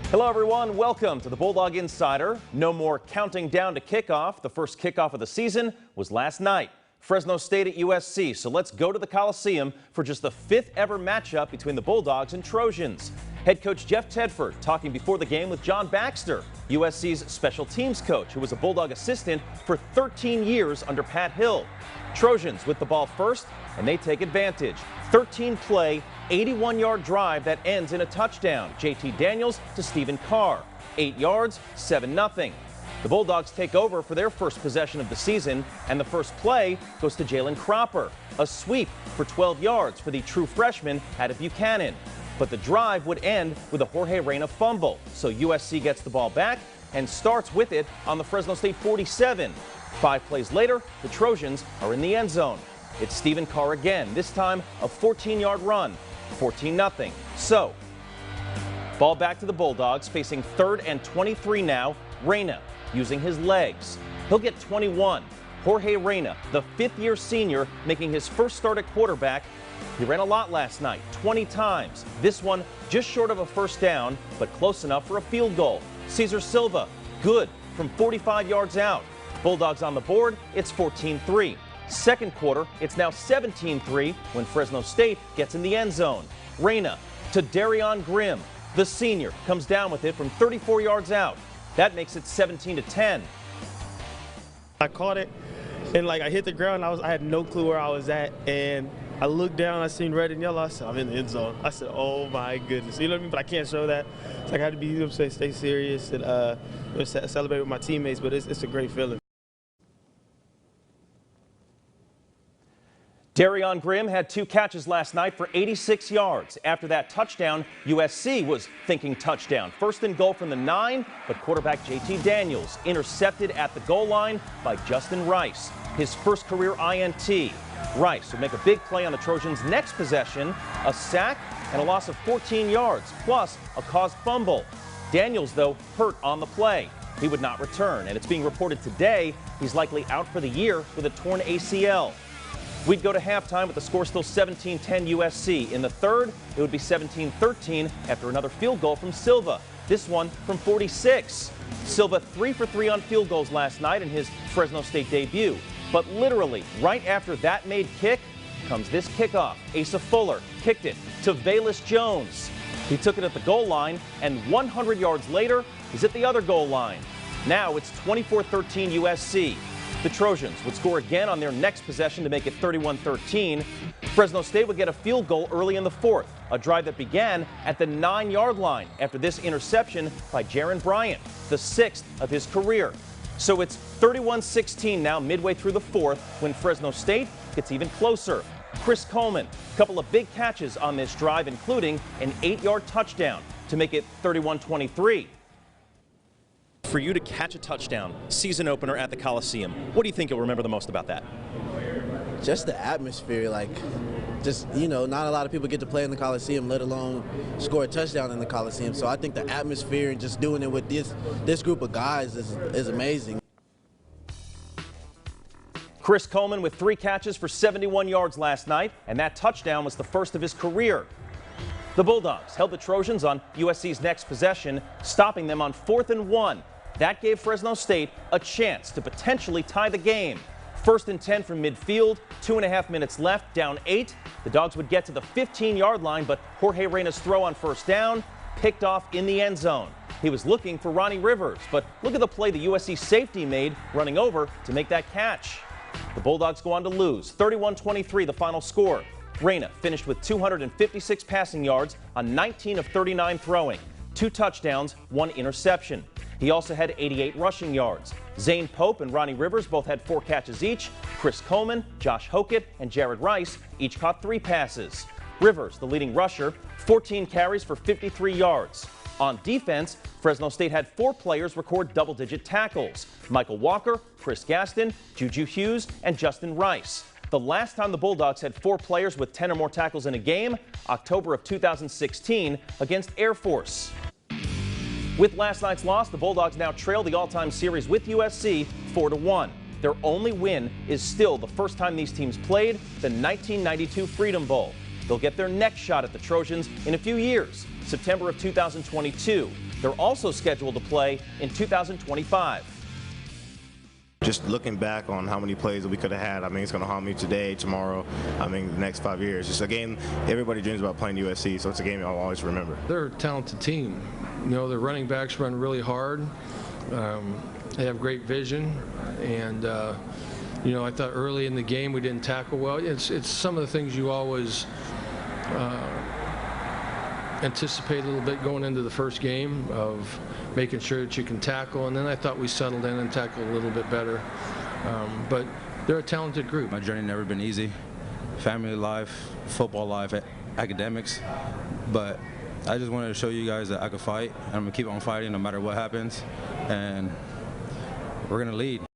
Hello everyone, welcome to the Bulldog Insider. No more counting down to kickoff. The first kickoff of the season was last night. Fresno State at USC, so let's go to the Coliseum for just the 5th ever matchup between the Bulldogs and Trojans. Head coach Jeff Tedford talking before the game with John Baxter, USC's special teams coach, who was a Bulldog assistant for 13 years under Pat Hill. Trojans with the ball first, and they take advantage. 13-play, 81-yard drive that ends in a touchdown. JT Daniels to Stephen Carr. 8 yards, 7-0. The Bulldogs take over for their first possession of the season, and the first play goes to Jalen Cropper. A sweep for 12 yards for the true freshman out of Buchanan. But the drive would end with a Jorge Reyna fumble, so USC gets the ball back and starts with it on the Fresno State 47. 5 plays later, the Trojans are in the end zone. It's Stephen Carr again, this time a 14-yard run, 14-0. So, ball back to the Bulldogs, facing 3rd and 23 now. Reyna using his legs. He'll get 21. Jorge Reyna, the 5th-year senior, making his first start at quarterback. He ran a lot last night, 20 times. This one just short of a first down, but close enough for a field goal. Cesar Silva, good from 45 yards out. Bulldogs on the board, it's 14-3. Second quarter, it's now 17-3 when Fresno State gets in the end zone. Reyna to Darion Grimm. The senior comes down with it from 34 yards out. That makes it 17-10. I caught it, and I hit the ground. I had no clue where I was at, and I looked down. I seen red and yellow. I said, I'm in the end zone. I said, oh my goodness. You know what I mean? But I can't show that. So I had to be, stay serious and celebrate with my teammates. But it's a great feeling. Darion Grimm had 2 catches last night for 86 yards. After that touchdown, USC was thinking touchdown. First and goal from the 9, but quarterback JT Daniels intercepted at the goal line by Justin Rice, his first career INT. Rice would make a big play on the Trojans' next possession, a sack and a loss of 14 yards, plus a caused fumble. Daniels, though, hurt on the play. He would not return, and it's being reported today he's likely out for the year with a torn ACL. We'd go to halftime with the score still 17-10 USC. In the third, it would be 17-13 after another field goal from Silva, this one from 46. Silva 3 for 3 on field goals last night in his Fresno State debut. But literally, right after that made kick, comes this kickoff. Asa Fuller kicked it to Velus Jones. He took it at the goal line, and 100 yards later, he's at the other goal line. Now it's 24-13 USC. The Trojans would score again on their next possession to make it 31-13. Fresno State would get a field goal early in the 4th, a drive that began at the 9-yard line after this interception by Jaron Bryant, the 6th of his career. So it's 31-16 now midway through the 4th when Fresno State gets even closer. Chris Coleman, a couple of big catches on this drive, including an 8-yard touchdown to make it 31-23. For you to catch a touchdown, season opener at the Coliseum, what do you think you'll remember the most about that? Just the atmosphere, not a lot of people get to play in the Coliseum, let alone score a touchdown in the Coliseum. So I think the atmosphere and just doing it with this group of guys is amazing. Chris Coleman with 3 catches for 71 yards last night, and that touchdown was the first of his career. The Bulldogs held the Trojans on USC's next possession, stopping them on 4th and 1. That gave Fresno State a chance to potentially tie the game. 1st and 10 from midfield, 2.5 minutes left, down 8. The Dogs would get to the 15-yard line, but Jorge Reyna's throw on first down, picked off in the end zone. He was looking for Ronnie Rivers, but look at the play the USC safety made, running over to make that catch. The Bulldogs go on to lose, 31-23 the final score. Reyna finished with 256 passing yards on 19 of 39 throwing, 2 touchdowns, 1 interception. He also had 88 rushing yards. Zane Pope and Ronnie Rivers both had 4 catches each. Chris Coleman, Josh Hokett, and Jared Rice each caught 3 passes. Rivers, the leading rusher, 14 carries for 53 yards. On defense, Fresno State had 4 players record double-digit tackles: Michael Walker, Chris Gaston, Juju Hughes, and Justin Rice. The last time the Bulldogs had 4 players with 10 or more tackles in a game, October of 2016 against Air Force. With last night's loss, the Bulldogs now trail the all-time series with USC 4-1. Their only win is still the first time these teams played, the 1992 Freedom Bowl. They'll get their next shot at the Trojans in a few years, September of 2022. They're also scheduled to play in 2025. Just looking back on how many plays that we could have had, I mean, it's going to haunt me today, tomorrow, I mean, the next 5 years. It's a game everybody dreams about playing USC, so it's a game I'll always remember. They're a talented team. You know, their running backs run really hard. They have great vision, and you know, I thought early in the game we didn't tackle well. It's some of the things you always anticipate a little bit going into the first game of making sure that you can tackle, and then I thought we settled in and tackled a little bit better. But they're a talented group. My journey never been easy. Family life, football life, academics, but I just wanted to show you guys that I could fight. I'm gonna keep on fighting no matter what happens, and we're gonna lead.